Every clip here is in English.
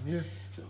here. So.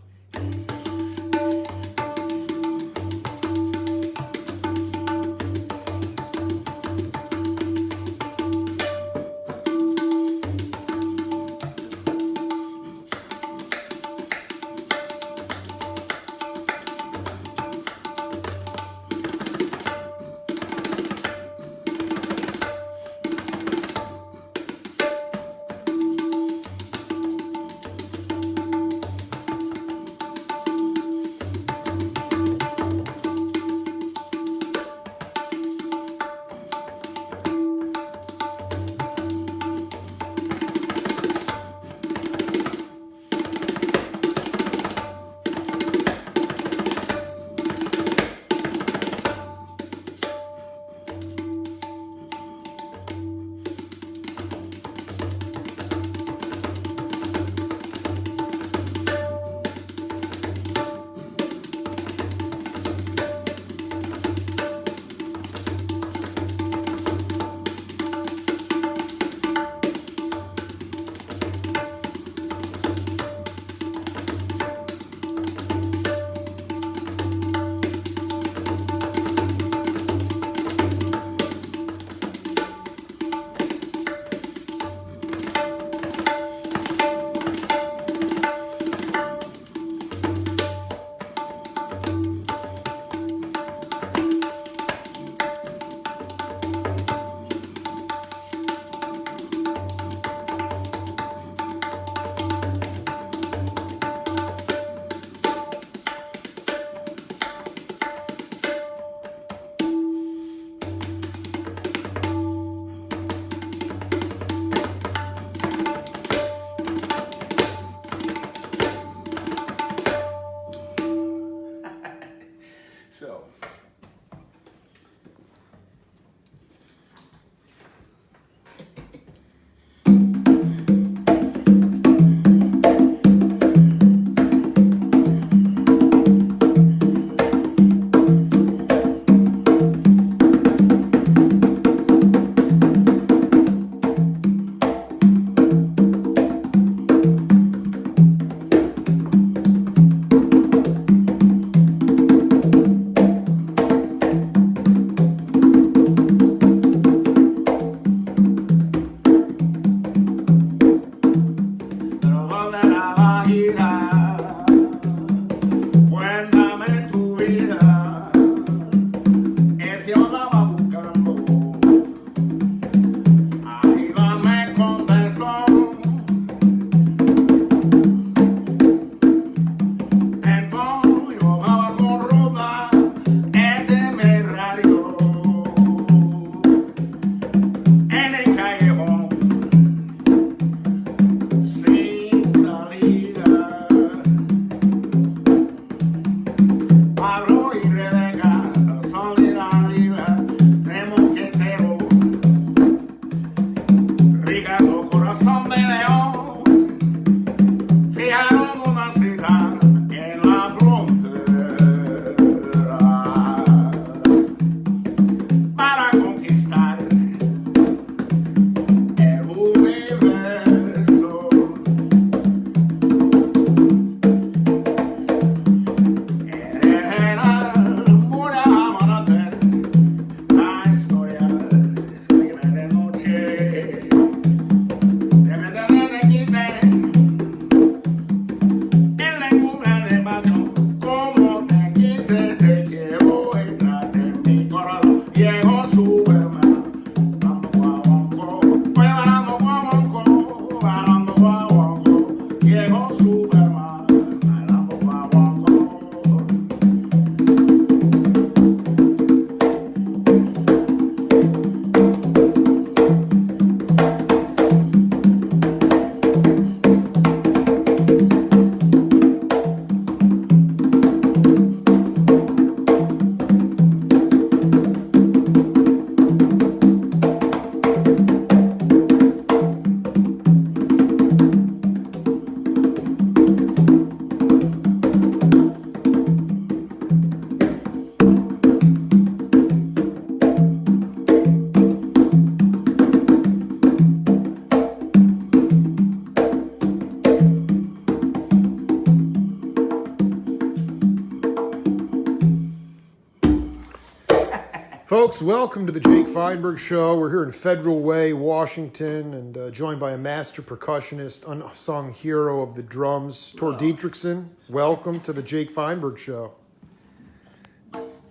folks, welcome to the Jake Feinberg Show. We're here in Federal Way, Washington, and joined by a master percussionist, unsung hero of the drums, Ture Dietrichson. Welcome to the Jake Feinberg Show.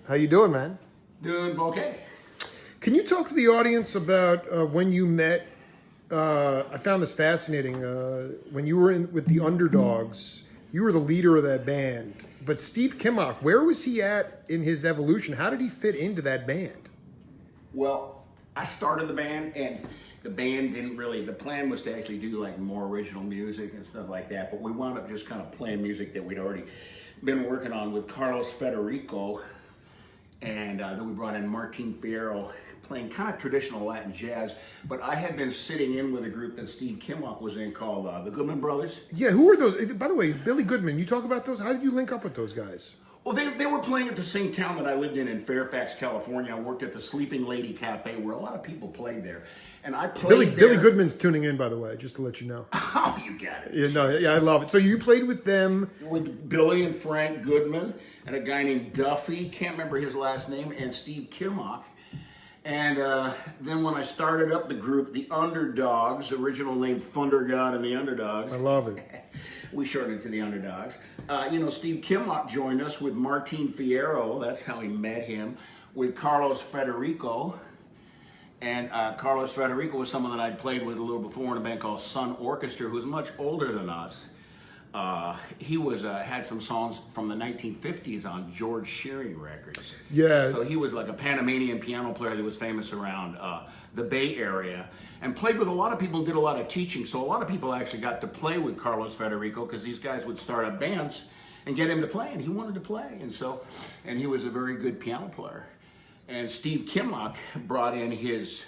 How you doing, man? Doing okay. Can you talk to the audience about when you met? I found this fascinating. When you were with the Underdogs, you were the leader of that band. But Steve Kimock, where was he at in his evolution? How did he fit into that band? Well, I started the band, and the band didn't really, the plan was to actually do like more original music and stuff like that, but we wound up just kind of playing music that we'd already been working on with Carlos Federico, and then we brought in Martin Fierro, playing kind of traditional Latin jazz, but I had been sitting in with a group that Steve Kimock was in called the Goodman Brothers. Yeah, who are those? By the way, Billy Goodman, you talk about those? How did you link up with those guys? Well, they were playing at the same town that I lived in Fairfax, California. I worked at the Sleeping Lady Cafe where a lot of people played there. And I played there. Billy Goodman's tuning in, by the way, just to let you know. Oh, you got it. Yeah, I love it. So you played with them. With Billy and Frank Goodman and a guy named Duffy, can't remember his last name, and Steve Kimock. And then when I started up the group, the Underdogs, original name Thunder God and the Underdogs. I love it. We shortened it to the Underdogs. Steve Kimock joined us with Martin Fierro. That's how he met him. With Carlos Federico. And Carlos Federico was someone that I'd played with a little before in a band called Sun Orchestra, who's much older than us. He was had some songs from the 1950s on George Shearing records. Yeah. So he was like a Panamanian piano player that was famous around the Bay Area and played with a lot of people and did a lot of teaching. So a lot of people actually got to play with Carlos Federico because these guys would start up bands and get him to play, and he wanted to play. And he was a very good piano player. And Steve Kimock brought in his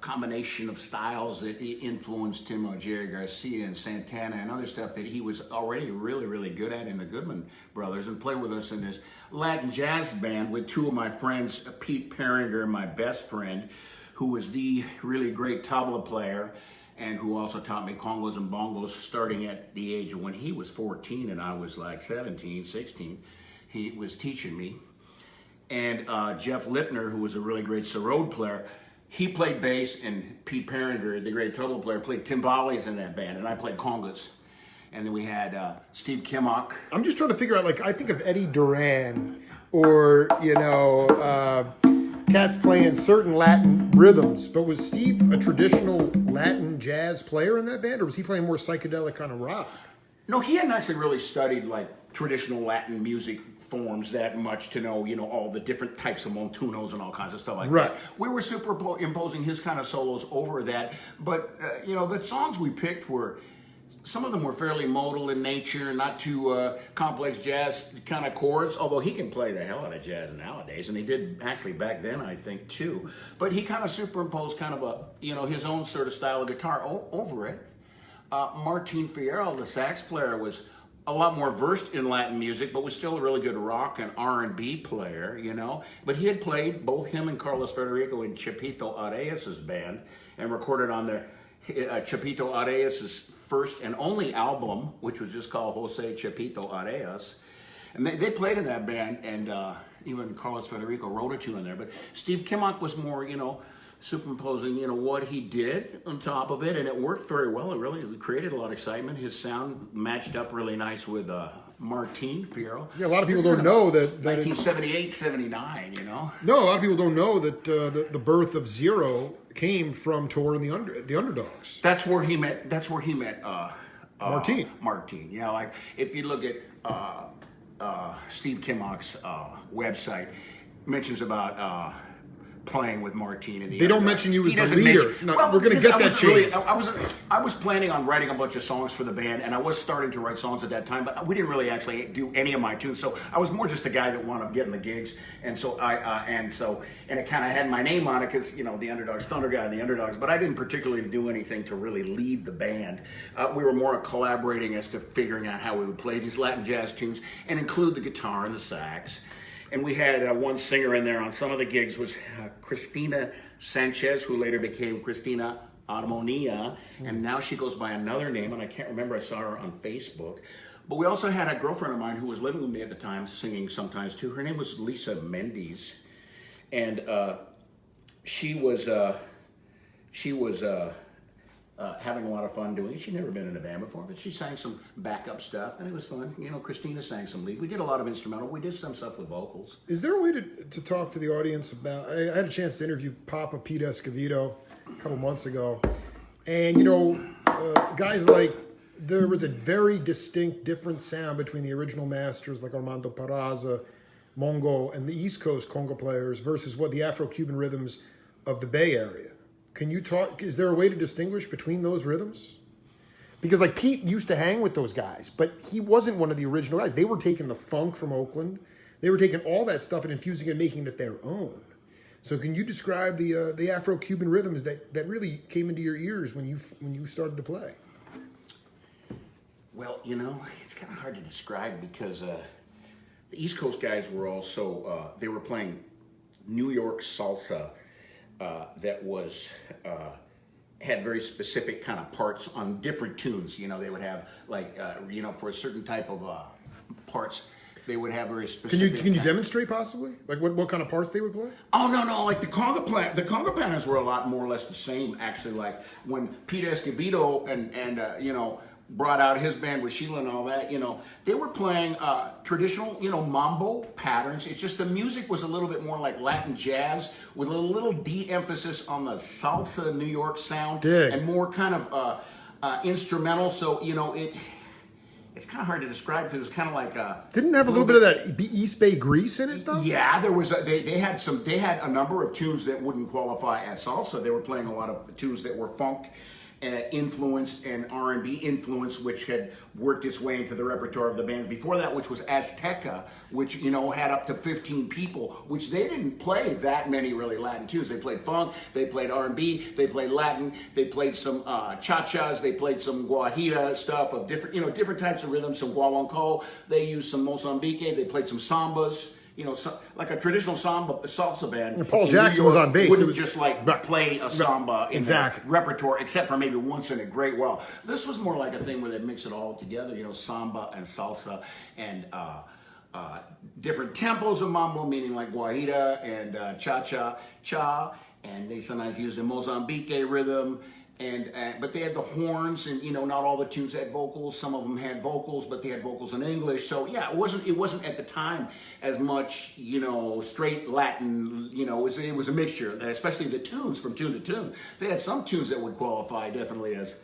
combination of styles that influenced him, Jerry Garcia and Santana and other stuff that he was already really, really good at in the Goodman Brothers, and played with us in this Latin jazz band with two of my friends, Pete Peringer, my best friend, who was the really great tabla player and who also taught me congos and bongos starting at the age of when he was 14 and I was like 17, 16. He was teaching me. And Jeff Lipner, who was a really great sarod player, he played bass, and Pete Peringer, the great tabla player, played timbales in that band, and I played congas. And then we had Steve Kimock. I'm just trying to figure out, I think of Eddie Duran or, cats playing certain Latin rhythms, but was Steve a traditional Latin jazz player in that band, or was he playing more psychedelic kind of rock? No, he hadn't actually really studied, traditional Latin music forms that much to know, all the different types of montunos and all kinds of stuff like that. We were superimposing his kind of solos over that, but, the songs we picked some of them were fairly modal in nature, not too complex jazz kind of chords, although he can play the hell out of jazz nowadays, and he did actually back then, I think, too. But he kind of superimposed kind of his own sort of style of guitar over it. Martin Fierro, the sax player, was a lot more versed in Latin music, but was still a really good rock and R&B player, But he had played, both him and Carlos Federico, in Chapito Arias' band and recorded on their Chapito Arias' first and only album, which was just called Jose Chapito Arias. And they played in that band, and even Carlos Federico wrote a tune in there. But Steve Kimock was more, superimposing, what he did on top of it, and it worked very well. It really created a lot of excitement. His sound matched up really nice with Martin Fierro. Yeah, a lot of people don't know that 1978, 79, No, a lot of people don't know that the birth of Zero came from Ture and the Underdogs. That's where he met. Martin. Martin. Yeah, if you look at Steve Kimock's website, mentions about playing with Martin and they don't mention you as the leader. We're going to get that changed. I was planning on writing a bunch of songs for the band, and I was starting to write songs at that time, but we didn't really actually do any of my tunes. So I was more just a guy that wound up getting the gigs, and so and it kind of had my name on it because the Underdogs, Thunder Guy, and the Underdogs. But I didn't particularly do anything to really lead the band. We were more collaborating as to figuring out how we would play these Latin jazz tunes and include the guitar and the sax. And we had one singer in there on some of the gigs was Cristina Sanchez, who later became Cristina Armonia, and now she goes by another name, and I can't remember. I saw her on Facebook. But we also had a girlfriend of mine who was living with me at the time, singing sometimes too. Her name was Lisa Mendes, and she was having a lot of fun doing it. She'd never been in a band before, but she sang some backup stuff, and it was fun. You know, Christina sang some lead. We did a lot of instrumental. We did some stuff with vocals. Is there a way to talk to the audience about? I had a chance to interview Papa Pete Escovedo a couple months ago, and guys like, there was a very distinct, different sound between the original masters like Armando Peraza, Mongo, and the East Coast conga players versus what the Afro-Cuban rhythms of the Bay Area. Can you talk? Is there a way to distinguish between those rhythms? Because like Pete used to hang with those guys, but he wasn't one of the original guys. They were taking the funk from Oakland. They were taking all that stuff and infusing it and making it their own. So can you describe the Afro-Cuban rhythms that really came into your ears when you started to play? Well, it's kind of hard to describe because the East Coast guys were also, they were playing New York salsa that was, had very specific kind of parts on different tunes. They would have like, for a certain type of parts, they would have very specific. Can you demonstrate possibly? Like what kind of parts they would play? Oh, no, like the conga patterns were a lot more or less the same, actually. Like when Pete Escovedo and brought out his band with Sheila and all that, they were playing traditional, mambo patterns. It's just the music was a little bit more like Latin jazz with a little de-emphasis on the salsa New York sound and more kind of instrumental. So, it's kind of hard to describe because it's kind of like didn't have a little bit of that East Bay grease in it though. Yeah, there was. They had a number of tunes that wouldn't qualify as salsa. They were playing a lot of tunes that were funk influenced and R&B influence, which had worked its way into the repertoire of the band before that, which was Azteca, which had up to 15 people, which they didn't play that many really Latin tunes. They played funk, they played R&B, they played Latin, they played some cha-chas, they played some guajira stuff of different types of rhythms, some guaguancó, they used some Mozambique, they played some sambas. Like a traditional salsa band. And Paul Jackson was on bass. Wouldn't just play a samba in the repertoire, except for maybe once in a great while. This was more like a thing where they mix it all together. Samba and salsa and different tempos of mambo, meaning like guajira and cha, and they sometimes used a Mozambique rhythm. But they had the horns, and not all the tunes had vocals. Some of them had vocals, but they had vocals in English. So yeah, it wasn't at the time as much straight Latin. It was a mixture, especially the tunes from tune to tune. They had some tunes that would qualify definitely as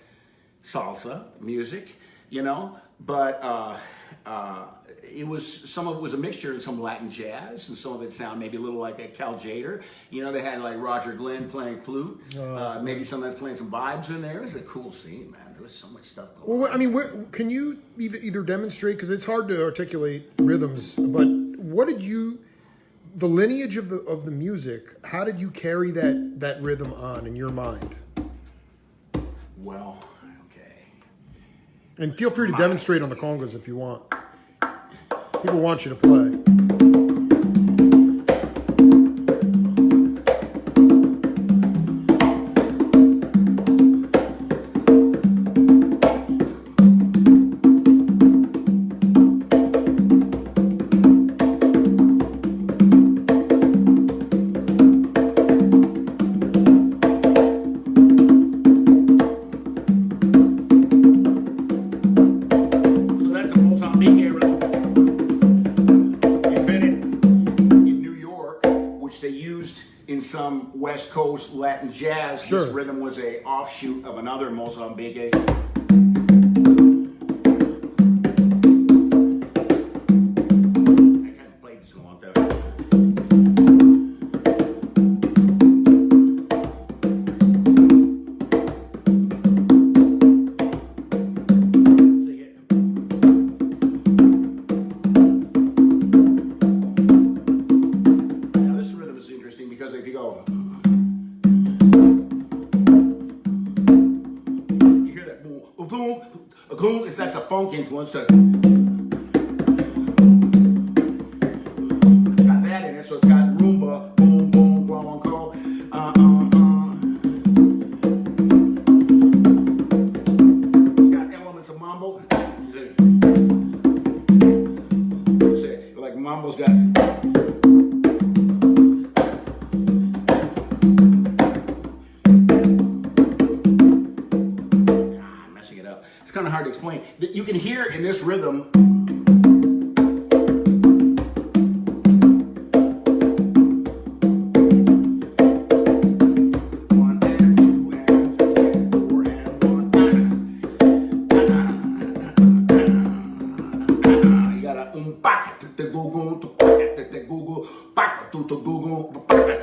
salsa music, but some of it was a mixture of some Latin jazz, and some of it sounded maybe a little like a Cal Jader. They had like Roger Glenn playing flute, maybe sometimes playing some vibes in there. It was a cool scene, man. There was so much stuff going on. Well, I mean, can you either demonstrate, because it's hard to articulate rhythms, but what did the lineage of the music, how did you carry that rhythm on in your mind? Well, okay. And feel free to demonstrate on the congas if you want. People want you to play. Some West Coast Latin jazz. Sure. This rhythm was a offshoot of another Mozambique. That's a funk influence. It's got that in it, so it's got rumba, boom, boom, guaguancó. It's got elements of mambo. Like mambo's got. hard to explain. You can hear in this rhythm.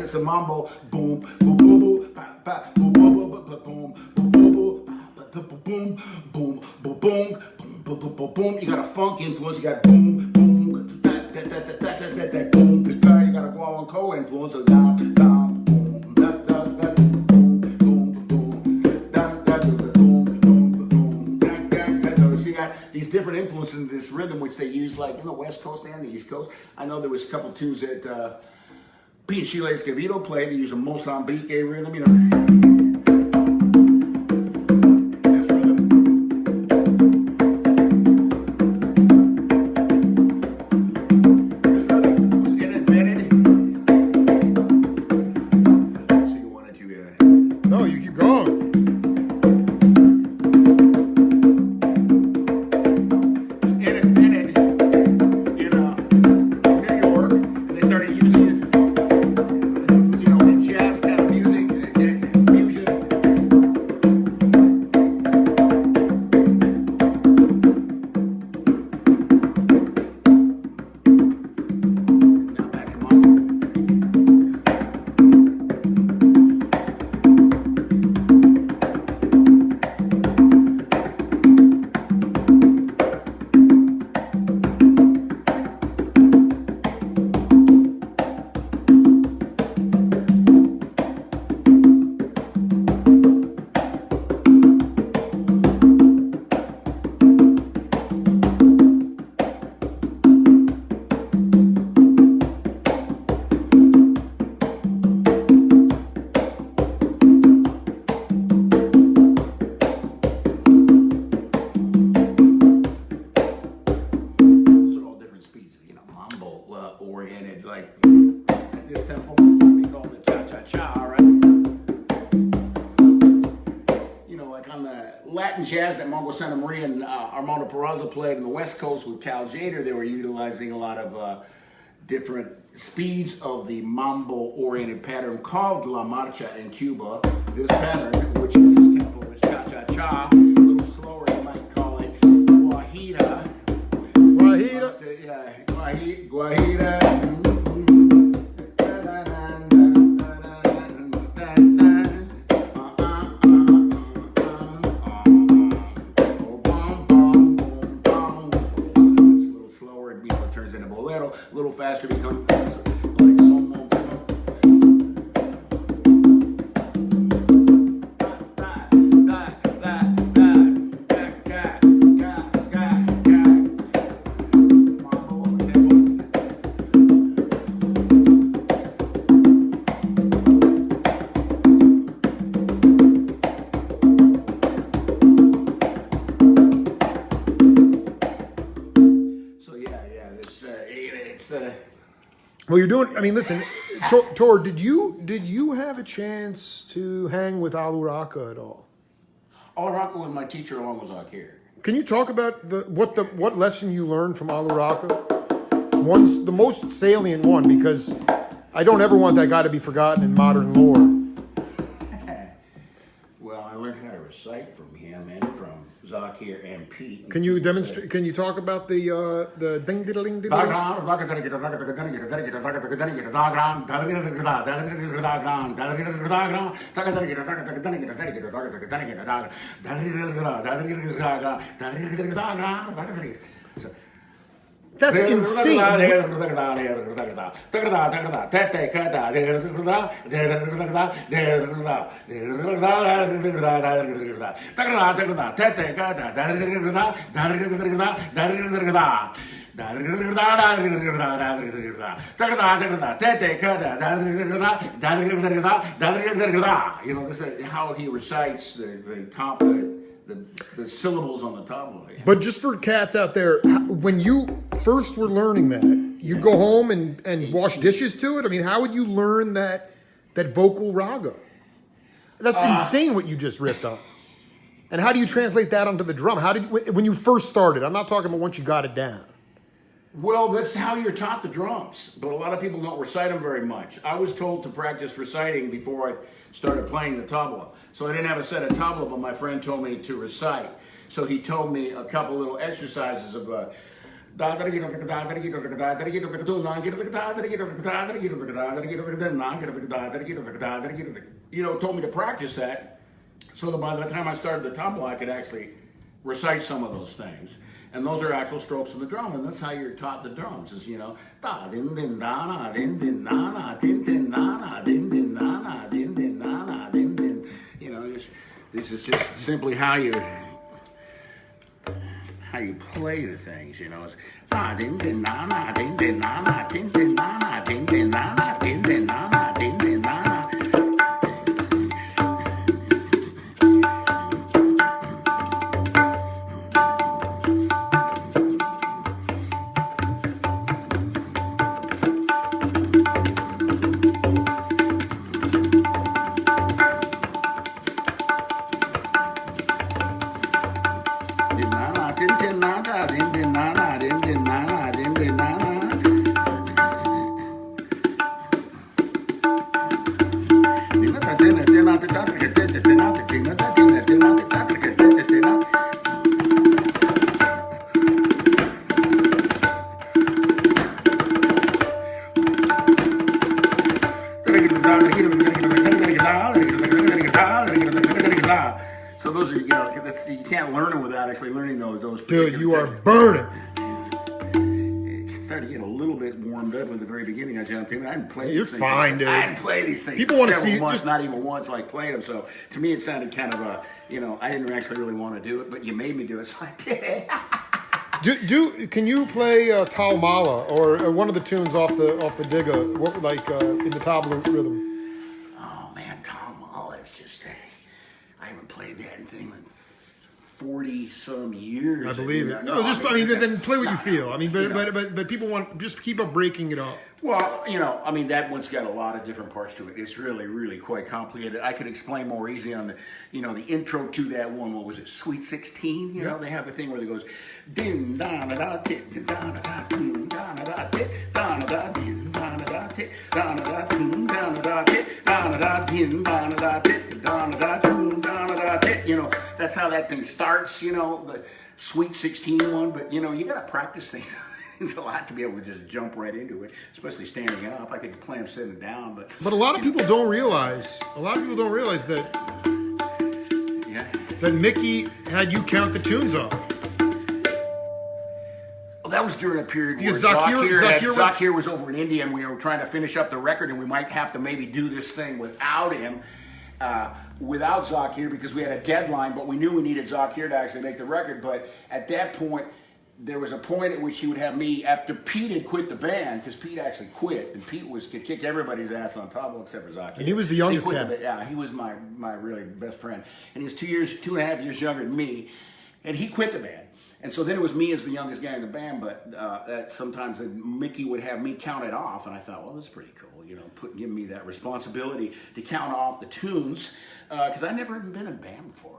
It's a mambo, boom, boom, boom, boom, boom, boom, boom, boom, boom, boom, boom, boom, boom. You got a funk influence. You got boom, boom, that, boom. You got a guaranco influence. So down, down, boom, that, boom, boom, boom, that, boom, boom, boom, that. So you got these different influences in this rhythm, which they use like in the West Coast and the East Coast. I know there was a couple tunes that. Pete Chile Escovedo play. They use a Mozambique rhythm, you know. This rhythm. This rhythm was invented. So you wanted to. No, you keep going. oriented, like at this tempo, we call it cha-cha-cha, right? You know, like on the Latin jazz that Mongo Santa Maria and Armando Peraza played on the West Coast with Cal Jader, they were utilizing a lot of different speeds of the mambo-oriented pattern called La Marcha in Cuba. This pattern, which in this tempo is cha-cha-cha, a little slower, you might call it Guajira. Guajira. Guajira. A little faster becomes like some more. Well, you're doing. I mean, listen, Tor. Did you have a chance to hang with Alu Raka at all? Alu Raka was my teacher along with Zakir. Can you talk about what lesson you learned from Alu Raka? One's the most salient one, because I don't ever want that guy to be forgotten in modern lore. Well, I learned how to recite from him and from Zakir and Pete. Can you demonstrate? Can you talk about the ding diddling diddling? That's insane. You know, this is how he recites the syllables on the tabla. But just for cats out there, when you first were learning that, you'd go home and wash dishes to it? I mean, how would you learn that vocal raga? That's insane what you just riffed on. And how do you translate that onto the drum? How did when you first started? I'm not talking about once you got it down. Well, that's how you're taught the drums, but a lot of people don't recite them very much. I was told to practice reciting before I started playing the tabla. So I didn't have a set of tabla, but my friend told me to recite. So he told me a couple little exercises of told me to practice that so that by the time I started the tabla, I could actually recite some of those things. And those are actual strokes of the drum, and that's how you're taught the drums. Is da din din da na din din na na din din na na din din na na din din na na din din. This is just simply how you play the things. It's da din din na na din din na na din din na na din din na na din din na na din din na na. So those are, you can't learn them without actually learning those. Dude, you are burning. Started to get a little bit warmed up at the very beginning. I jumped in. I didn't play You're these things. fine, dude. I didn't play these things People for want to several see months, just not even once, like playing them. So to me, it sounded kind of I didn't actually really want to do it, but you made me do it, so I did. Can you play Tal Mala or one of the tunes off the Digga? What in the tabla rhythm? Oh man, Tal Mala is just I haven't played that thing in 40 some years. I believe it. No, then play what you feel. But people want just keep up breaking it up. Well, that one's got a lot of different parts to it. It's really, really quite complicated. I could explain more easy on the intro to that one. What was it? Sweet 16. They have the thing where it goes din da da da tit da da da din da da da tit da da da din da da da tit da da da din da da da tit da da da din da da da tit da da da din da da da tit. That's how that thing starts. The Sweet 16 one. But you got to practice things. It's a lot to be able to just jump right into it, especially standing up. I could play them sitting down, but a lot of people don't realize. A lot of people don't realize that. Yeah. That Mickey had you count the tunes off. Well, that was during a period where Because Zakir was over in India, and we were trying to finish up the record, and we might have to maybe do this thing without him. Without Zakir, because we had a deadline, but we knew we needed Zakir to actually make the record. But at that point, there was a point at which he would have me, after Pete had quit the band, because Pete actually quit, and Pete could kick everybody's ass on tabla except for Zakir. And he was the youngest guy. Yeah, he was my really best friend. And he was 2.5 years younger than me, and he quit the band. And so then it was me as the youngest guy in the band, but sometimes Mickey would have me count it off, and I thought, well, that's pretty cool, giving me that responsibility to count off the tunes, because I'd never even been in a band before,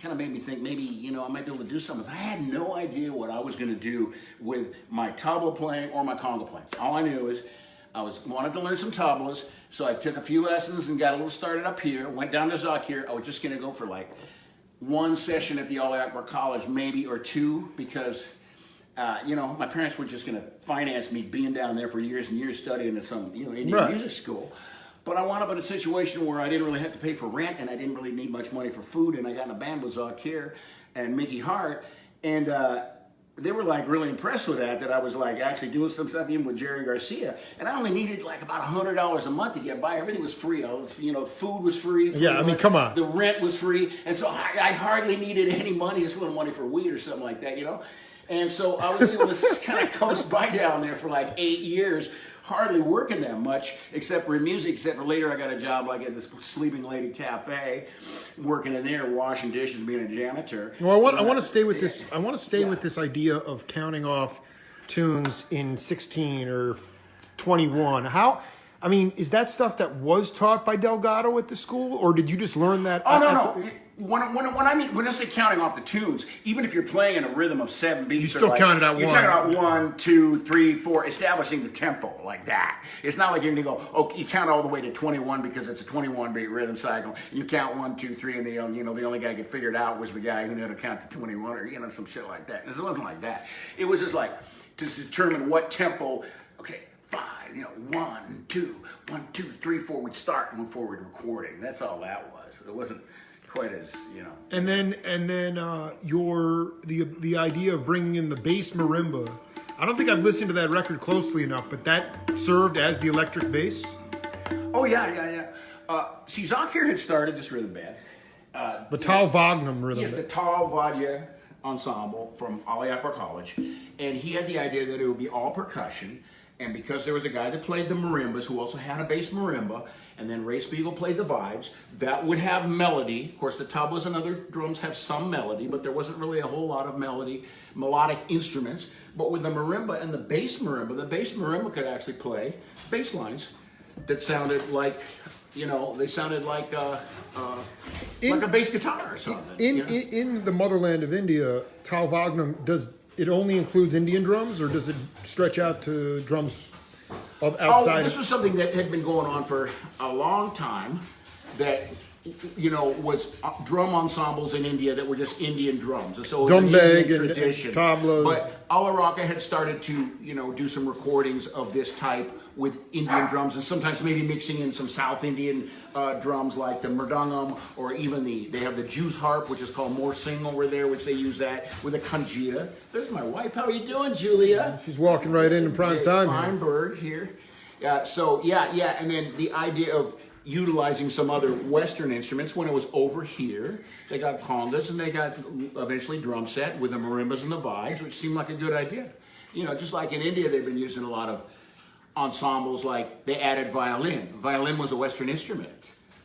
Kind of made me think maybe, I might be able to do something. I had no idea what I was going to do with my tabla playing or my conga playing. All I knew is I wanted to learn some tablas, so I took a few lessons and got a little started up here, went down to Zakir. I was just going to go for one session at the Al Akbar College, maybe, or two, because my parents were just going to finance me being down there for years and years studying at some Indian music school. But I wound up in a situation where I didn't really have to pay for rent, and I didn't really need much money for food, and I got in a band with Zakir and Mickey Hart, and they were really impressed with that I was actually doing some stuff even with Jerry Garcia, and I only needed about $100 a month to get by. Everything was free. Food was free. Yeah, come on. The rent was free, and so I hardly needed any money, just a little money for weed or something like that, And so I was able to kind of coast by down there for 8 years, hardly working that much, except for in music, except for later I got a job at this Sleeping Lady Cafe, working in there, washing dishes, being a janitor. Well, I want to stay with this. I want to stay with this idea of counting off tunes in 16 or 21. I mean, is that stuff that was taught by Delgado at the school, or did you just learn that? Oh no. When I say counting off the tunes, even if you're playing in a rhythm of 7 beats, you still counted out one. You're counting out 1, 2, 3, 4, establishing the tempo like that. It's not like you're going to go, oh, you count all the way to 21 because it's a 21 beat rhythm cycle. You count 1, 2, 3, and the only guy who could figure it out was the guy who knew how to count to 21, or some shit like that. It wasn't like that. It was just like to determine what tempo. Okay, 5. 1, 2, 1, 2, 3, 4. We'd start and move forward recording. That's all that was. It wasn't quite as. And then the idea of bringing in the bass marimba. I don't think I've listened to that record closely enough, but that served as the electric bass. Oh yeah. See, Zakir had started this rhythm band. The Tal Vagnum rhythm. Yes, the Tal Vadya ensemble from Ali Akbar College, and he had the idea that it would be all percussion. And because there was a guy that played the marimbas who also had a bass marimba, and then Ray Spiegel played the vibes, that would have melody. Of course, the tablas and other drums have some melody, but there wasn't really a whole lot of melodic instruments. But with the marimba and the bass marimba could actually play bass lines that sounded like, like a bass guitar or something. In the motherland of India, Tal Vagnum, does it only includes Indian drums, or does it stretch out to drums outside? Oh, this was something that had been going on for a long time. That was drum ensembles in India that were just Indian drums, and so it was an Indian tradition. And tablas. But Ala Raka had started to do some recordings of this type with Indian drums, and sometimes maybe mixing in some South Indian drums like the mridangam, or even they have the Jews harp, which is called morsing over there, which they use that with a kanjita. There's my wife. How are you doing, Julia? She's walking right in prime time. Feinberg here. And then the idea of utilizing some other Western instruments. When it was over here, they got congas, and they got eventually drum set with the marimbas and the vibes, which seemed like a good idea. Just like in India, they've been using a lot of ensembles, like they added violin. Violin was a Western instrument,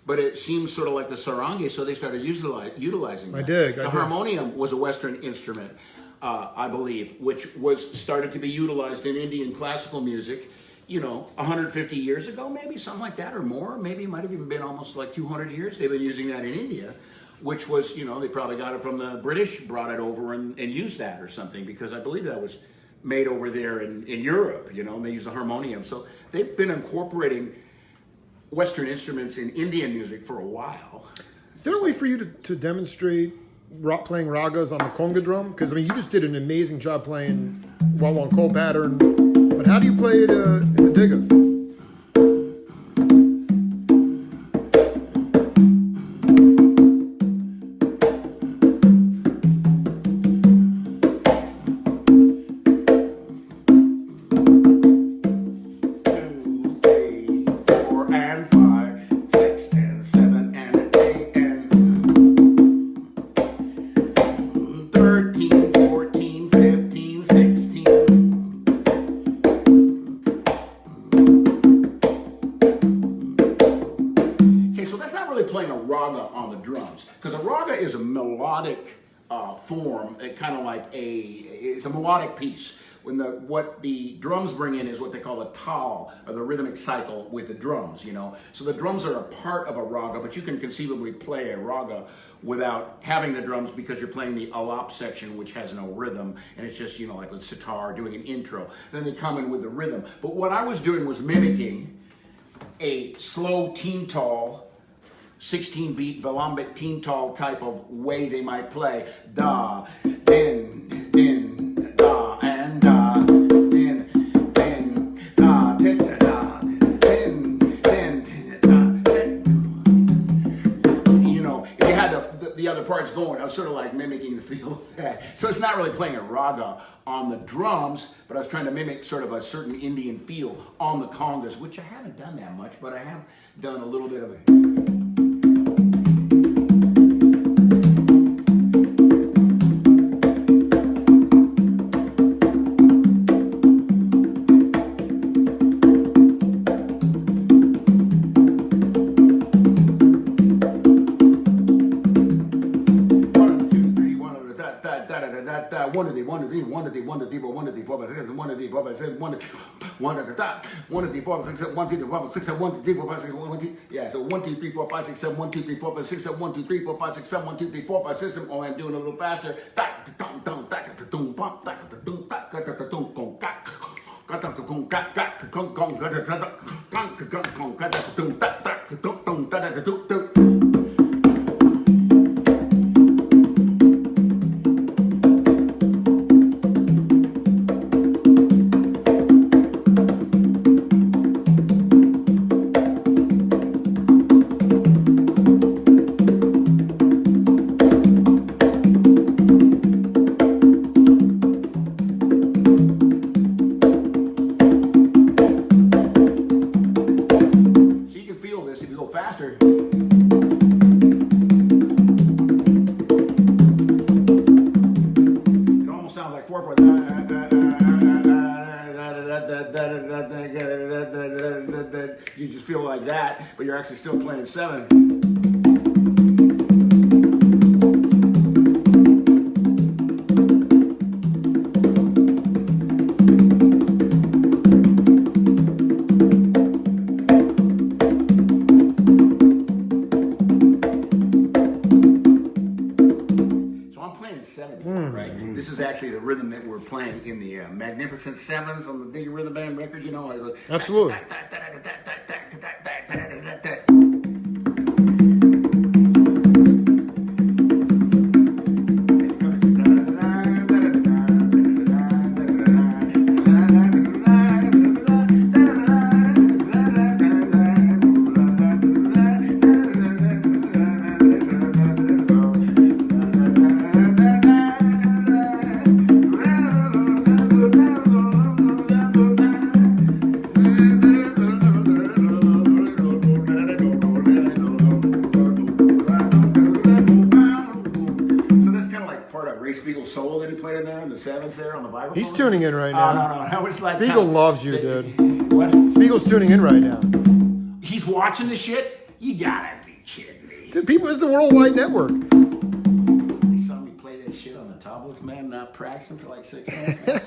but it seemed sort of like the sarangi, so they started utilizing that. The harmonium was a Western instrument, I believe, which was started to be utilized in Indian classical music 150 years ago, maybe, something like that, or more. Maybe it might have even been almost like 200 years. They've been using that in India, which was, they probably got it from the British, brought it over and used that or something, because I believe that was made over there in Europe, and they use the harmonium. So they've been incorporating Western instruments in Indian music for a while. Is there a way for you to demonstrate playing ragas on the conga drum? Because, you just did an amazing job playing Wawon Cole pattern. But how do you play it in the digga? Form, kind of like it's a melodic piece. What the drums bring in is what they call a tal, or the rhythmic cycle with the drums. So the drums are a part of a raga, but you can conceivably play a raga without having the drums, because you're playing the alap section, which has no rhythm, and it's just like with sitar doing an intro. Then they come in with the rhythm. But what I was doing was mimicking a slow teen tal, 16-beat Vilambic teen tal type of way they might play. Da, din, da, and da, din, da, din, da, din, da, if you had the other parts going, I was sort of like mimicking the feel of that. So it's not really playing a raga on the drums, but I was trying to mimic sort of a certain Indian feel on the congas, which I haven't done that much, but I have done a little bit of it. One of the 1, 2, 3, 1, 2, 3, 1, 2, 3, 4, 1, 2, 3, 4, 5, 6, 1, 2, 3, 4, 5, 6, 1, 2, 3, 1 at the top, 1, 2, 3, 4, 5, 6, 7, 1, 2, 3, 4, 5, 6, 7, 1, 2, 3, 4, 5, 6, 1, 2, yeah, so 1, 2, 3, 4, 5, 6, 7, 1, 2, 3, 4, 5, 6, 7, 1, 2, 3, 4, 5, 6, 7, 1, 2, 3, 4, 5, 6, 7, oh, I'm doing a little faster. Faster. It almost sounds like 4/4. You just feel like that, but you're actually still playing 7. This is actually the rhythm that we're playing in the Magnificent Sevens on the Big Rhythm Band record, you know. Absolutely. Solo that he played in there in the 7s there on the vibraphone. He's tuning in right now. No. That was like Spiegel loves you, dude. What? Spiegel's tuning in right now. He's watching this shit? You gotta be kidding me. Dude, people, this is a worldwide network. You saw me play that shit on the tablas, man, not practicing for like 6 months, man.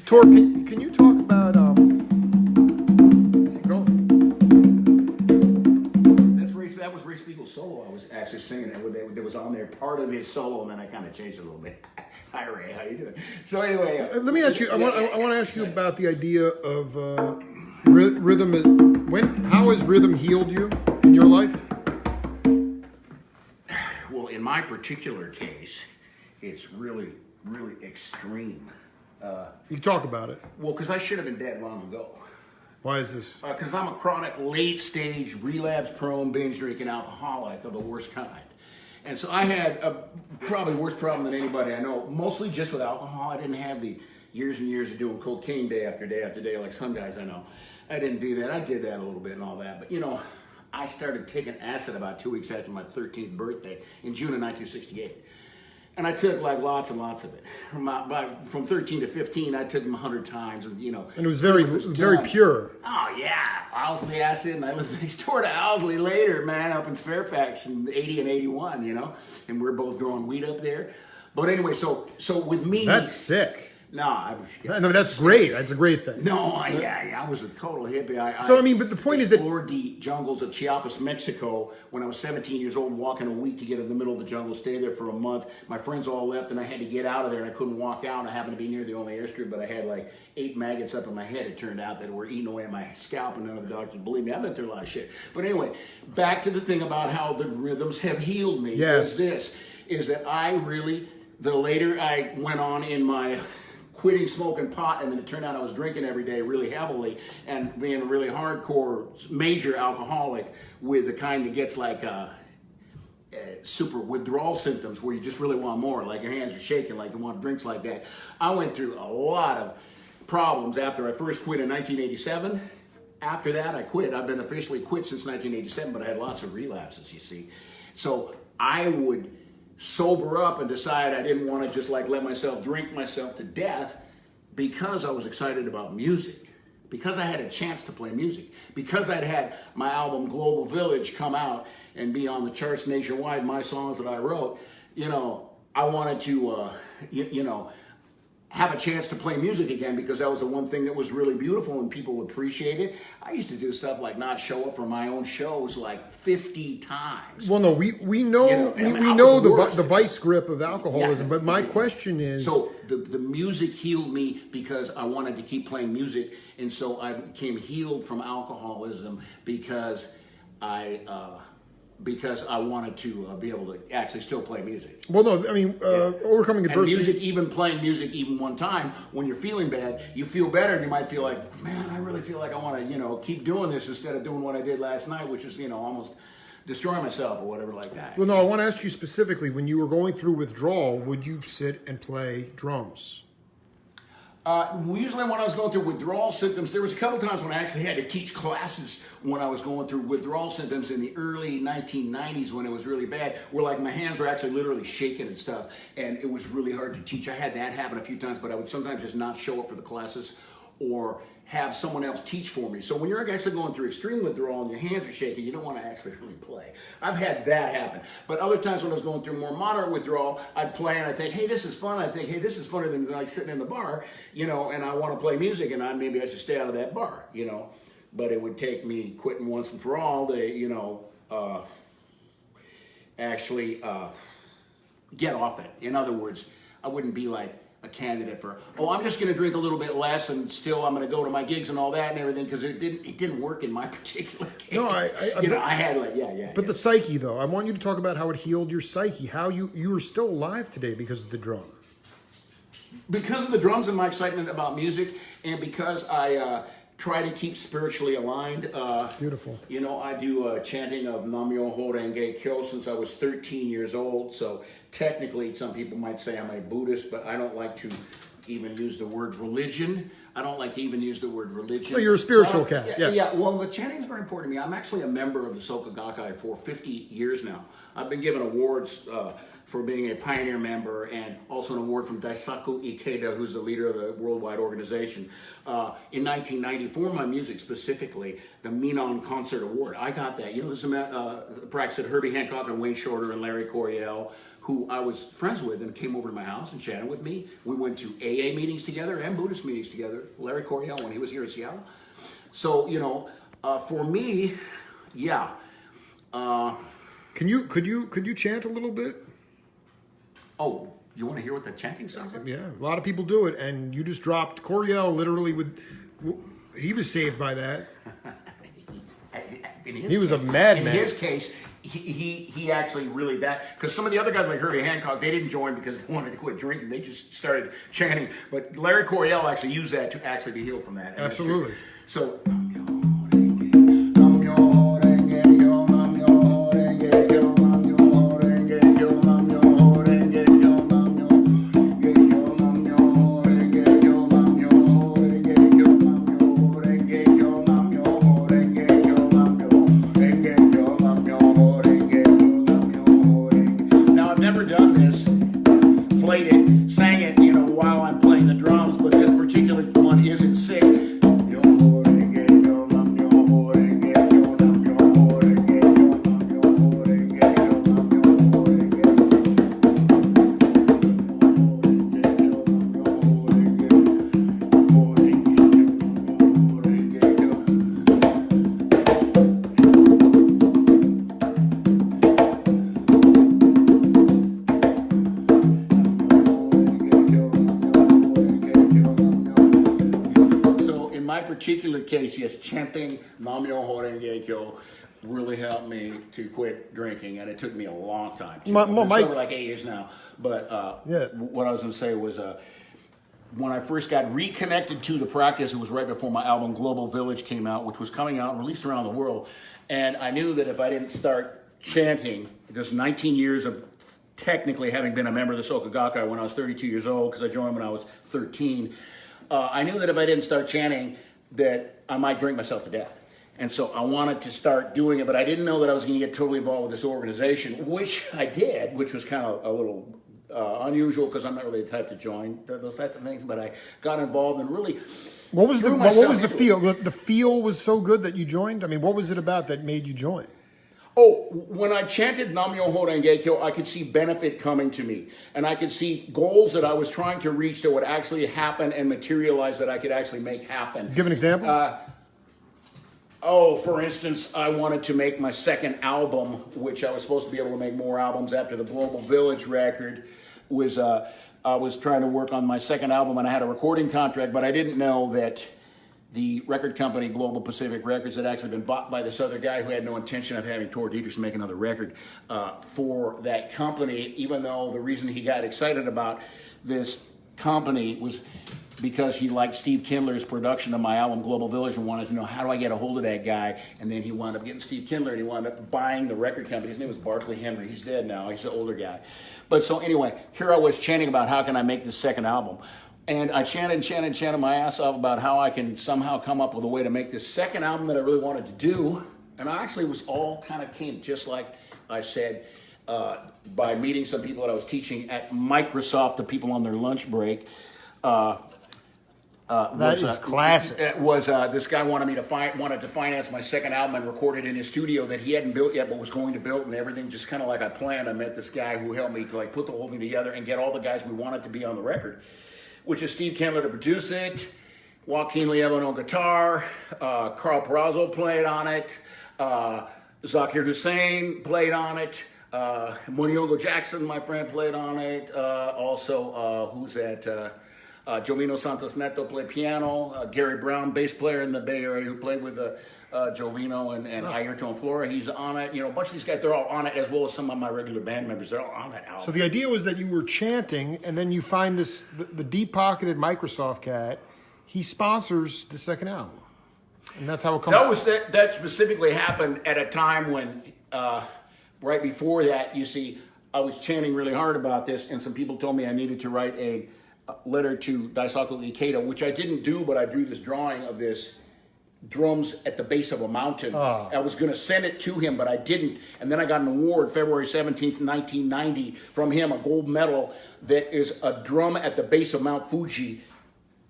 Tor, can you talk about keep going. That was Ray Spiegel's solo. I was actually singing it. That was on there, part of his solo, and then I kind of changed it a little bit. Hi, Ray. How you doing? So anyway, let me ask you. I want to ask you about the idea of rhythm. How has rhythm healed you in your life? Well, in my particular case, it's really, really extreme. You talk about it. Well, because I should have been dead long ago. Why is this? Because I'm a chronic, late-stage, relapse-prone, binge-drinking alcoholic of the worst kind. And so I had a probably worse problem than anybody I know, mostly just with alcohol. I didn't have the years and years of doing cocaine day after day after day like some guys I know. I didn't do that. I did that a little bit and all that. But, you know, I started taking acid about 2 weeks after my 13th birthday in June of 1968. And I took like lots and lots of it. From 13 to 15, I took them 100 times, and you know. And it was very pure. Oh yeah, Owsley acid, and I lived next door to Owsley later, man, up in Fairfax in 80 and 81, you know. And we're both growing weed up there. But anyway, so with me, that's sick. No, that's great. That's a great thing. No, I was a total hippie. But the point is that explored the jungles of Chiapas, Mexico, when I was 17 years old, walking a week to get in the middle of the jungle, stay there for a month. My friends all left, and I had to get out of there, and I couldn't walk out. I happened to be near the only airstrip, but I had like 8 maggots up in my head. It turned out that were eating away at my scalp, and none of the doctors believe me. I've been through a lot of shit. But anyway, back to the thing about how the rhythms have healed me. Yes. Is that I really, the later I went on in my quitting smoking pot, and then it turned out I was drinking every day really heavily and being a really hardcore major alcoholic with the kind that gets like super withdrawal symptoms where you just really want more, like your hands are shaking, like you want drinks like that. I went through a lot of problems after I first quit in 1987. After that, I quit. I've been officially quit since 1987, but I had lots of relapses, you see. So I would sober up and decide I didn't want to just like let myself drink myself to death because I was excited about music, because I had a chance to play music, because I'd had my album Global Village come out and be on the charts nationwide, my songs that I wrote. You know, I wanted to, you know, have a chance to play music again, because that was the one thing that was really beautiful and people appreciated. I used to do stuff like not show up for my own shows like 50 times. Well, no, we know, You know, I mean, we I know was the worse. vice grip of alcoholism, Yeah. but my question is... So the music healed me because I wanted to keep playing music, and so I became healed from alcoholism because I wanted to be able to actually still play music. Well, no, I mean, overcoming And adversity... music, even playing music, even one time, when you're feeling bad, you feel better, and you might feel like, man, I really feel like I want to, you know, keep doing this instead of doing what I did last night, which is, you know, almost destroy myself or whatever like that. Well, no, I want to ask you specifically, when you were going through withdrawal, would you sit and play drums? Usually when I was going through withdrawal symptoms, there was a couple times when I actually had to teach classes when I was going through withdrawal symptoms in the early 1990s when it was really bad, where like my hands were actually literally shaking and stuff, and it was really hard to teach. I had that happen a few times, but I would sometimes just not show up for the classes or have someone else teach for me. So when you're actually going through extreme withdrawal and your hands are shaking, you don't want to actually really play. I've had that happen. But other times when I was going through more moderate withdrawal, I'd play and I'd think, hey, this is fun. I think, hey, this is funner than like sitting in the bar, you know, and I want to play music, and maybe I should stay out of that bar, you know. But it would take me quitting once and for all to, you know, actually get off it. In other words, I wouldn't be like a candidate for, oh, I'm just going to drink a little bit less and still I'm going to go to my gigs and all that and everything, because it didn't work in my particular case. No, I had like, yeah. But the psyche, though, I want you to talk about how it healed your psyche, how you are still alive today because of the drum. Because of the drums and my excitement about music, and because I try to keep spiritually aligned. Beautiful. You know, I do chanting of Nam Myoho Renge Kyo since I was 13 years old. So technically, some people might say I'm a Buddhist, but I don't like to even use the word religion. I don't like to even use the word religion. Oh, you're a spiritual cat. Yeah. Well, the chanting is very important to me. I'm actually a member of the Soka Gakkai for 50 years now. I've been given awards for being a pioneer member, and also an award from Daisaku Ikeda, who's the leader of the worldwide organization. In 1994, my music specifically, the Minon Concert Award, I got that. You know, this is a practice that Herbie Hancock and Wayne Shorter and Larry Coryell, who I was friends with and came over to my house and chatted with me. We went to AA meetings together and Buddhist meetings together. Larry Coryell, when he was here in Seattle. So, you know, for me, yeah. Could you chant a little bit? Oh, you want to hear what the chanting sounds like? Yeah, a lot of people do it, and you just dropped Coryell literally he was saved by that. He was a madman. In his case, he actually really because some of the other guys like Herbie Hancock, they didn't join because they wanted to quit drinking. They just started chanting. But Larry Coryell actually used that to actually be healed from that. And absolutely. So. Particular case, yes, chanting Nam Myoho Renge Kyo really helped me to quit drinking, and it took me a long time. I've been sober like 8 years now, but what I was going to say was when I first got reconnected to the practice, it was right before my album Global Village came out, which was coming out and released around the world, and I knew that if I didn't start chanting, just 19 years of technically having been a member of the Soka Gakkai when I was 32 years old, because I joined when I was 13, I knew that if I didn't start chanting, that I might drink myself to death. And so I wanted to start doing it, but I didn't know that I was going to get totally involved with this organization, which I did, which was kind of a little unusual because I'm not really the type to join those types of things, but I got involved and really What was the feel? The feel was so good that you joined? I mean, what was it about that made you join? Oh, when I chanted Nam Myoho Renge Kyo, I could see benefit coming to me. And I could see goals that I was trying to reach that would actually happen and materialize that I could actually make happen. Give an example. For instance, I wanted to make my second album, which I was supposed to be able to make more albums after the Global Village record. I was trying to work on my second album, and I had a recording contract, but I didn't know that the record company, Global Pacific Records, had actually been bought by this other guy who had no intention of having Tor Dietrichson make another record for that company, even though the reason he got excited about this company was because he liked Steve Kindler's production of my album Global Village and wanted to know, how do I get a hold of that guy? And then he wound up getting Steve Kindler, and he wound up buying the record company. His name was Barclay Henry. He's dead now. He's an older guy. But so anyway, here I was chanting about how can I make this second album. And I chanted my ass off about how I can somehow come up with a way to make this second album that I really wanted to do. And I actually was all kind of came just like I said, by meeting some people that I was teaching at Microsoft, the people on their lunch break. That is classic. It was this guy wanted to finance my second album and record it in his studio that he hadn't built yet, but was going to build, and everything just kind of like I planned. I met this guy who helped me to like put the whole thing together and get all the guys we wanted to be on the record, which is Steve Kindler to produce it, Joaquin Lieban on guitar, Carl Perazzo played on it, Zakir Hussain played on it, Muniongo Jackson, my friend, played on it. Also, who's that? Jovino Santos Neto played piano. Gary Brown, bass player in the Bay Area, who played with Jovino and Ayrton Flora. He's on it. You know, a bunch of these guys, they're all on it, as well as some of my regular band members. They're all on that album. So the idea was that you were chanting, and then you find the deep-pocketed Microsoft cat. He sponsors the second album, and that's how it comes. That specifically happened at a time when, right before that, you see, I was chanting really hard about this, and some people told me I needed to write a letter to Daisaku Ikeda, which I didn't do, but I drew this drawing of this drums at the base of a mountain. I was going to send it to him, but I didn't. And then I got an award February 17th, 1990 from him, a gold medal that is a drum at the base of Mount Fuji.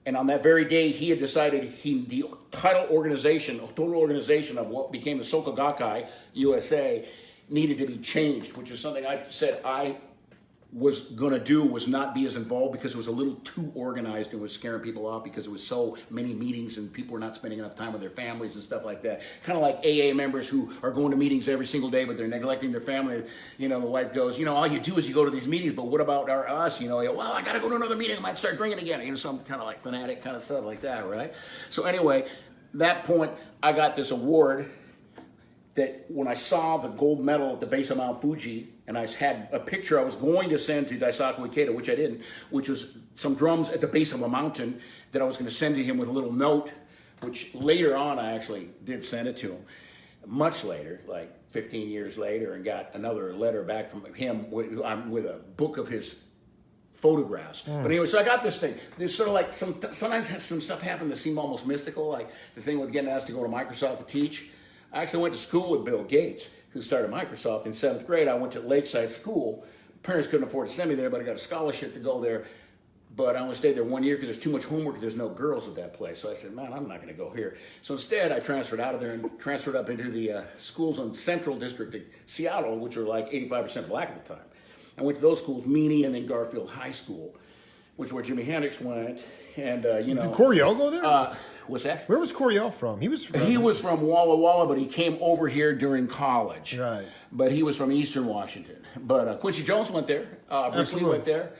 And on that very day, he had decided the total organization of what became the Soka Gakkai USA needed to be changed, which is something I said I was going to do, was not be as involved because it was a little too organized and was scaring people off because it was so many meetings and people were not spending enough time with their families and stuff like that. Kind of like AA members who are going to meetings every single day, but they're neglecting their family. You know, the wife goes, you know, all you do is you go to these meetings, but what about us? You know, well, I got to go to another meeting. I might start drinking again. You know, some kind of like fanatic kind of stuff like that, right? So anyway, that point, I got this award that when I saw the gold medal at the base of Mount Fuji, and I had a picture I was going to send to Daisaku Ikeda, which I didn't, which was some drums at the base of a mountain that I was going to send to him with a little note, which later on I actually did send it to him, much later, like 15 years later, and got another letter back from him with a book of his photographs. But anyway, so I got this thing. There's sort of like sometimes has some stuff happen that seem almost mystical, like the thing with getting asked to go to Microsoft to teach. I actually went to school with Bill Gates, who started Microsoft in 7th grade. I went to Lakeside School. Parents couldn't afford to send me there, but I got a scholarship to go there. But I only stayed there 1 year because there's too much homework and there's no girls at that place. So I said, man, I'm not going to go here. So instead, I transferred out of there and transferred up into the schools in Central District of Seattle, which were like 85% black at the time. I went to those schools, Meany and then Garfield High School, which is where Jimi Hendrix went. And, you know. Did Coryell go there? What's that? Where was Coryell from? He was from Walla Walla, but he came over here during college. Right. But he was from Eastern Washington. But Quincy Jones went there. Bruce Lee went there.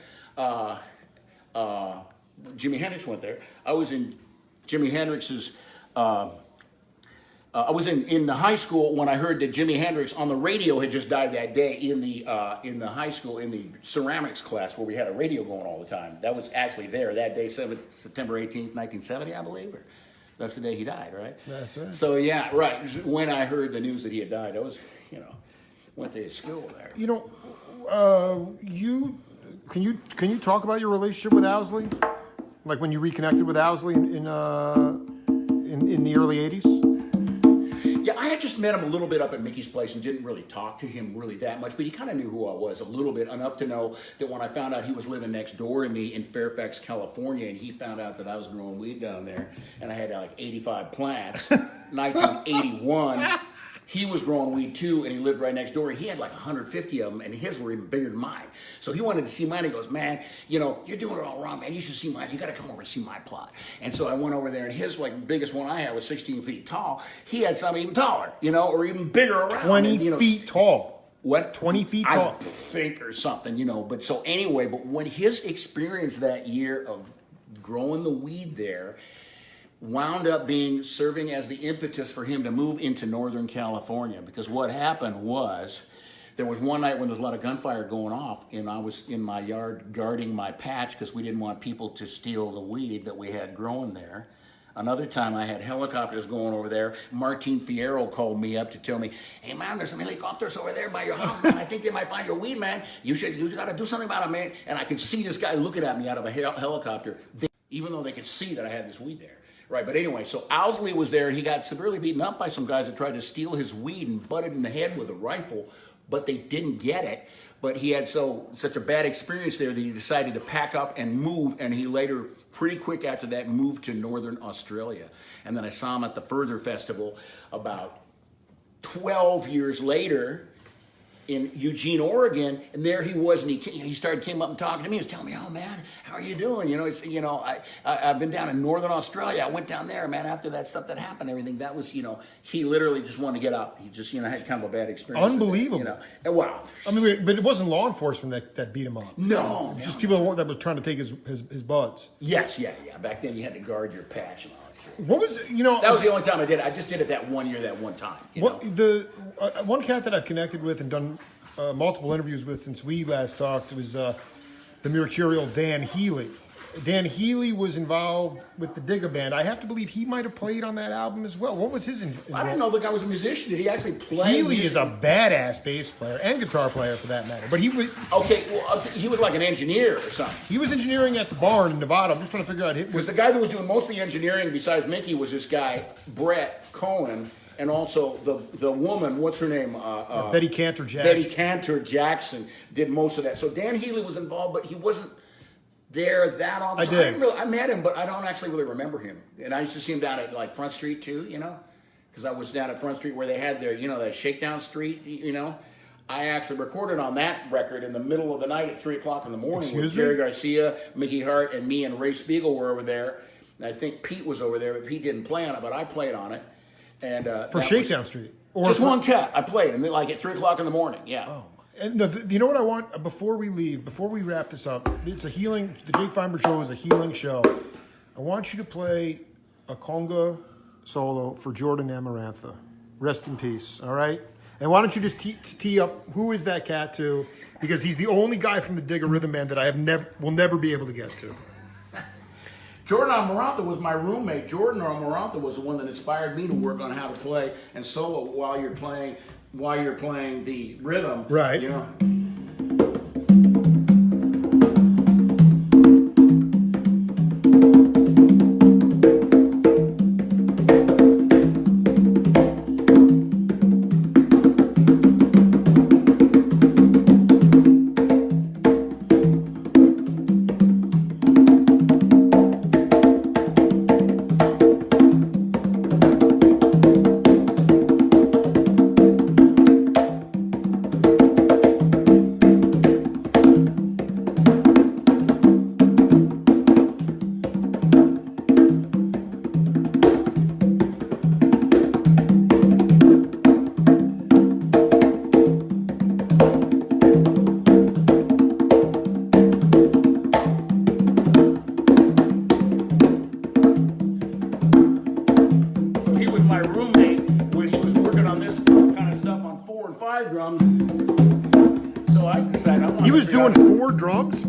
Jimi Hendrix went there. I was in Jimi Hendrix's. I was in the high school when I heard that Jimi Hendrix on the radio had just died that day in the high school in the ceramics class where we had a radio going all the time. That was actually there that day, September 18th, 1970, I believe. Or that's the day he died, right? That's right. So yeah, right. When I heard the news that he had died, I was, went to his school there. Can you talk about your relationship with Owsley? Like when you reconnected with Owsley in the early 80s? Yeah, I had just met him a little bit up at Mickey's place and didn't really talk to him really that much, but he kind of knew who I was a little bit, enough to know that when I found out he was living next door to me in Fairfax, California, and he found out that I was growing weed down there, and I had like 85 plants, 1981, he was growing weed too, and he lived right next door. He had like 150 of them, and his were even bigger than mine. So he wanted to see mine. He goes, man, you know, you're doing it all wrong, man. You should see mine. You got to come over and see my plot. And so I went over there, and his like biggest one I had was 16 feet tall. He had some even taller, you know, or even bigger around. 20 and, you know, feet tall. What? 20 feet tall. I think, or something, you know. But so anyway, but when his experience that year of growing the weed there wound up serving as the impetus for him to move into Northern California, because what happened was there was one night when there was a lot of gunfire going off, and I was in my yard guarding my patch because we didn't want people to steal the weed that we had growing there. Another time I had helicopters going over there. Martin Fierro called me up to tell me, hey man, there's some helicopters over there by your house, man. I think they might find your weed, man. You got to do something about it, man. And I could see this guy looking at me out of a helicopter, even though they could see that I had this weed there. Right, but anyway, so Owsley was there, and he got severely beaten up by some guys that tried to steal his weed and butted in the head with a rifle, but they didn't get it. But he had such a bad experience there that he decided to pack up and move, and he later, pretty quick after that, moved to Northern Australia. And then I saw him at the Further Festival about 12 years later in Eugene, Oregon, and there he was, and he came up and talking to me. He was telling me, "Oh man, how are you doing? You know, I've been down in Northern Australia. I went down there, man. After that stuff that happened, everything that was, you know, he literally just wanted to get out. He just, you know, had kind of a bad experience. Unbelievable. You know, and wow. I mean, but it wasn't law enforcement that beat him up. No, Just people that was trying to take his buds. Yes, yeah. Back then, you had to guard your patch and all that shit. What was, you know? That was the only time I did it. I just did it that 1 year, that one time. One cat that I've connected with and done multiple interviews with since we last talked was the mercurial Dan Healy. Dan Healy was involved with the Digger Band. I have to believe he might have played on that album as well. What was his involvement? I didn't know the guy was a musician. Did he actually play? Healy is a badass bass player and guitar player for that matter. But he was he was like an engineer or something. He was engineering at the barn in Nevada. I'm just trying to figure out. Because the guy that was doing most of the engineering besides Mickey was this guy Brett Cohen, and also the woman. What's her name? Betty Cantor Jackson. Betty Cantor Jackson did most of that. So Dan Healy was involved, but he wasn't there that often. I met him, but I don't actually really remember him. And I used to see him down at like Front Street too, you know, because I was down at Front Street where they had their, you know, that Shakedown Street, you know. I actually recorded on that record in the middle of the night at 3 o'clock in the morning with Jerry Garcia, Mickey Hart, and me and Ray Spiegel were over there. And I think Pete was over there, but Pete didn't play on it, but I played on it. And for Shakedown Street, or just one cut. I played, and like at 3 o'clock in the morning. Yeah. Oh. And you know what I want before we wrap this up? It's a healing. The Jake Feinberg Show is a healing show. I want you to play a conga solo for Jordan Amarantha. Rest in peace. All right. And why don't you just tee up who is that cat to? Because he's the only guy from the Digger Rhythm Band that I will never be able to get to. Jordan Amarantha was my roommate. Jordan Amarantha was the one that inspired me to work on how to play and solo while you're playing the rhythm. Right. You know.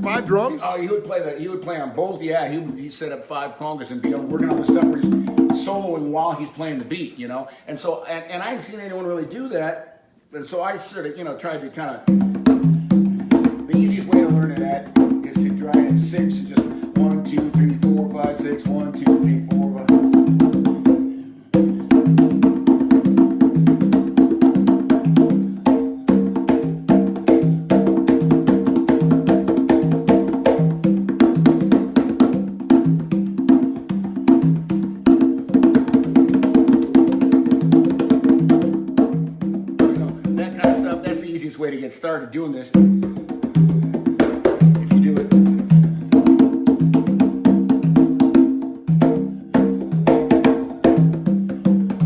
Five drums? Oh, he would play on both. Yeah, he set up 5 congas and be working on the stuff where he's soloing while he's playing the beat, you know. And so, and I hadn't seen anyone really do that. And so I sort of, you know, tried to kind of. The easiest way to learn that is to try it at 6 and just 1, 2, 3, 4, 5, 6, 1, 2, 3, 4, 5. get started doing this, if you do it.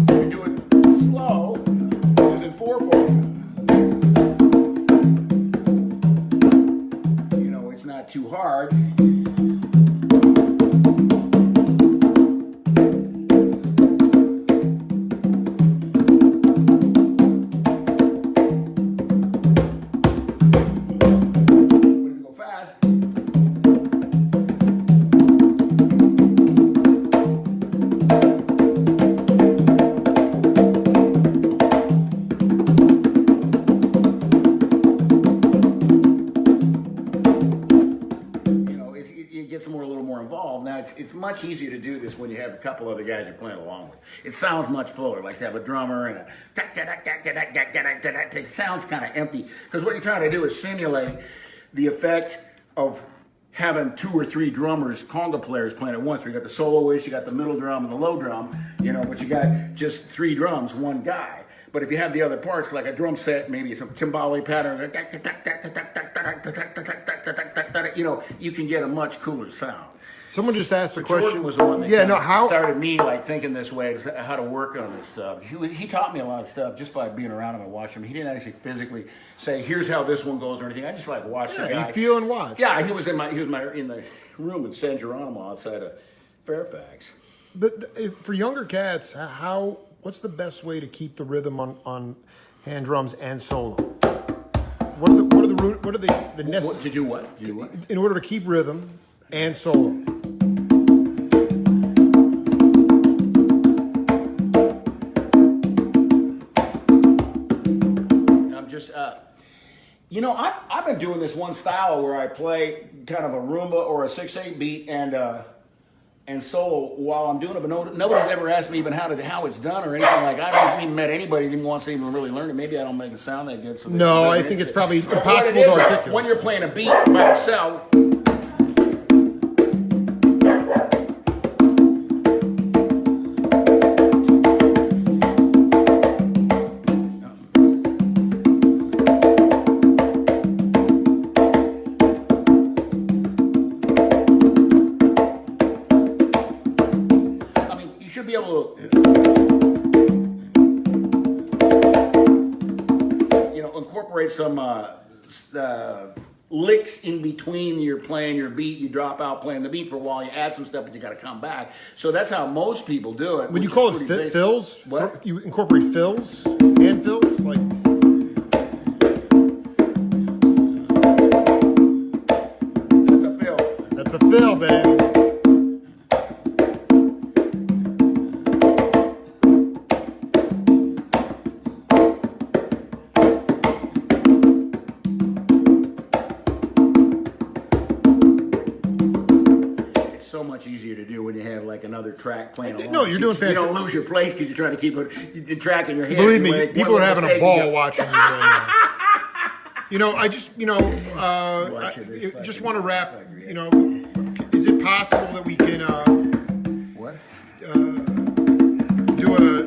If you do it slow, using 4/4, you know, it's not too hard. It's much easier to do this when you have a couple other guys you're playing along with. It sounds much fuller, like to have a drummer and it sounds kind of empty. Because what you're trying to do is simulate the effect of having 2 or 3 drummers, conga players playing at once. You got the soloist, you got the middle drum and the low drum, you know, but you got just 3 drums, one guy. But if you have the other parts, like a drum set, maybe some timbale pattern, you know, you can get a much cooler sound. Someone just asked a question. Jordan was the one that how started me like thinking this way, how to work on this stuff. He taught me a lot of stuff just by being around him and watching him. He didn't actually physically say, "Here's how this one goes" or anything. I just like watched the guy. You feel and watch. Yeah, he was in the room in San Geronimo outside of Fairfax. But for younger cats, what's the best way to keep the rhythm on hand drums and solo? What are the What to do? What to do? What in order to keep rhythm and solo? You know, I've been doing this one style where I play kind of a rumba or a 6/8 beat and solo while I'm doing it, but nobody's ever asked me even how it's done or anything like that. I haven't even met anybody who wants to even really learn it. Maybe I don't make it sound that good. So no, I think it's probably impossible to articulate. When you're playing a beat by yourself. Should be able to, you know, incorporate some licks in between. You're playing your beat, you drop out playing the beat for a while, you add some stuff, but you got to come back. So that's how most people do it. When you call it fills, what? You incorporate fills, hand fills, like. That's a fill. That's a fill, baby. So much easier to do when you have like another track playing along. No, you're doing fantastic. You don't lose your place because you're trying to keep the track in your head. Believe me, people are having a ball watching you right now. You know, I just want to wrap. You know, is it possible that we can do a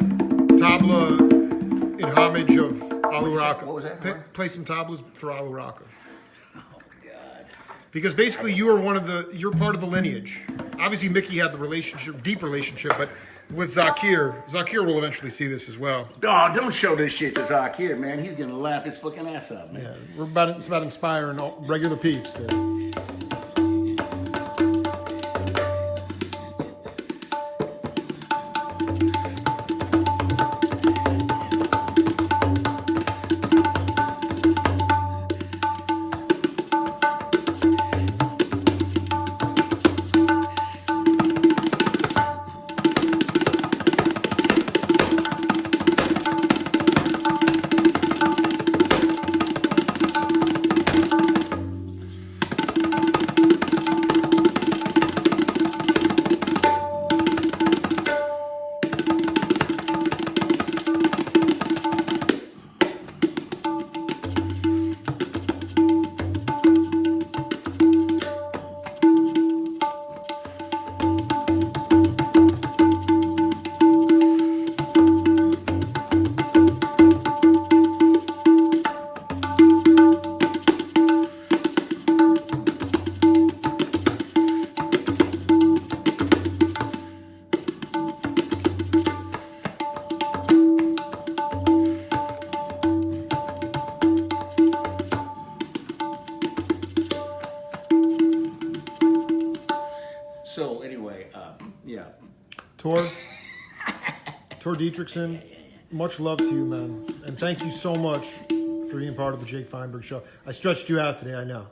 tabla in homage of Alu Raka? What was that? Play some tablas for Alu Raka. Because basically you're part of the lineage. Obviously Mickey had the deep relationship, but with Zakir will eventually see this as well. Oh, don't show this shit to Zakir, man. He's gonna laugh his fucking ass up, man. Yeah, it's about inspiring all regular peeps, dude. anyway, yeah. Ture Dietrichson, much love to you, man. And thank you so much for being part of the Jake Feinberg show. I stretched you out today, I know.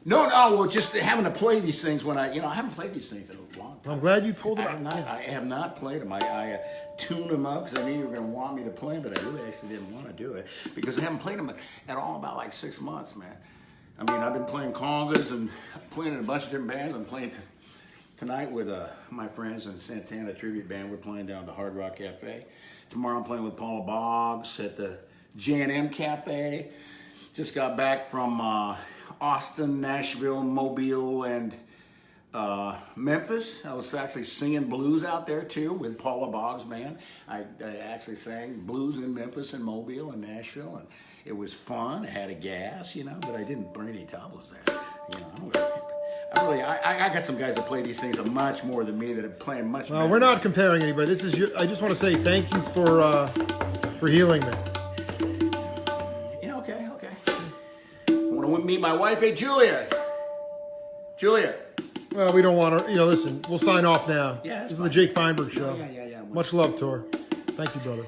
No, well, just having to play these things when I haven't played these things in a long time. I'm glad you pulled it I out. have not played them. I tuned them up because I knew you were going to want me to play them, but I really actually didn't want to do it because I haven't played them at all about like 6 months, man. I mean, I've been playing congas and playing in a bunch of different bands. I'm playing tonight with my friends in Santana tribute band. We're playing down at the Hard Rock Cafe. Tomorrow I'm playing with Paula Boggs at the J&M Cafe. Just got back from Austin, Nashville, Mobile, and Memphis. I was actually singing blues out there too with Paula Boggs' band. I actually sang blues in Memphis and Mobile and Nashville, and it was fun. I had a gas, but I didn't bring any tablas there. I got some guys that play these things much more than me that are playing much better. We're not comparing anybody. This is I just want to say thank you for healing me. Yeah, okay. I want to meet my wife. Hey, Julia. Well, we don't want to, listen, we'll sign off now. Yeah, this is the Jake Feinberg show. Yeah. Much love, Tor. Thank you, brother.